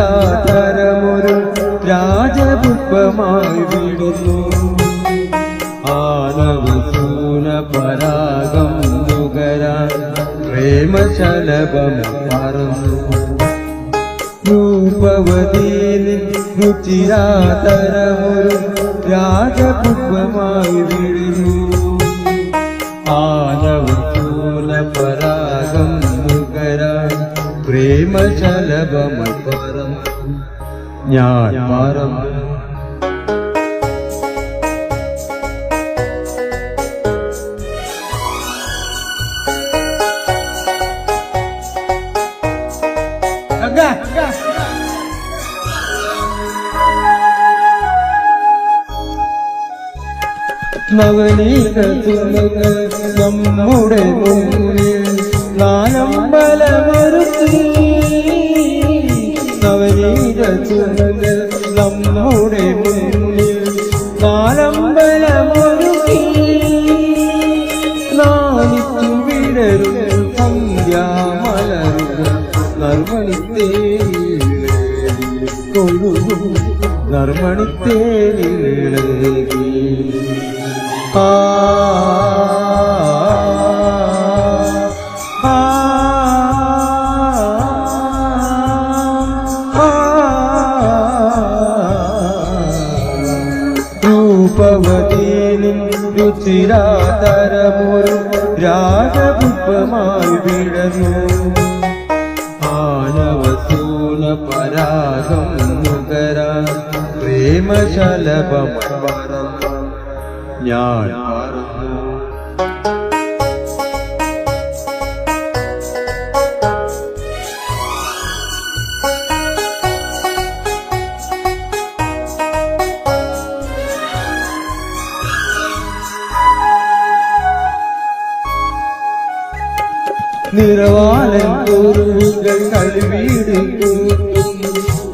രൂപവതിരാതരമൊരു രാജപുഷ്പമായി വിടുന്നു ആനവസൂന പരാഗം നുകരാൻ പ്രേമശലഭം പറന്നു രൂപവതിരാതരമൊരു രാജപുഷ്പമായി വിടുന്നു ആനവസൂന പരാഗം പ്രേമശലഭമായി പറന്നു ഞാൻ പറന്നു നവനീത തുലകൾ നമ്മുടെ മുന്നിൽ നാലമ്പലമൊരുക്കി നവനീത തുലകൾ നമ്മുടെ മുന്നിൽ നാലമ്പലമൊരുക്കി നാണിച്ചു വിടരും സന്ധ്യാമലരുകൾ നർമ്മണിത്തേരിളകി രൂപവതിയിലും രുചിരാതരമൊരു രാജപുഷ്പമായി വിടന്നു ആനവസൂന പരാഗം നുകരാൻ പ്രേമശലഭം പറന്നു ഞാൻ പറന്നു നിറവാലൻ കുരുവികൾ കളിവീട്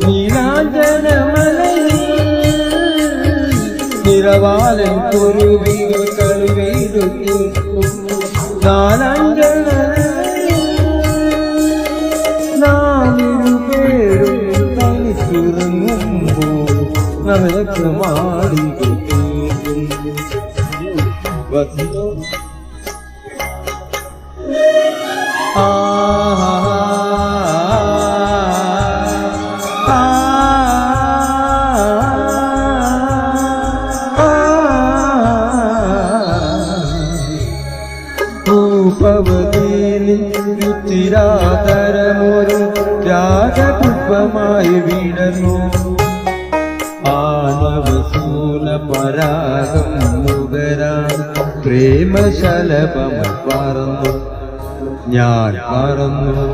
നീലാഞ്ജനമലയിൽ നിറവാലൻ കുരുവികൾ കളിവീട് നാലാഞ്ജന നാലിരു പേരും തനിച്ചുറങ്ങുമ്പോൾ നമുക്ക് മാടിക രുചിരാതരമൊരു രാജപുഷ്പമായി വിടന്നു ആനവസൂന പരാഗം നുകരാൻ പ്രേമശലഭമായി പറന്നു ഞാൻ പറന്നു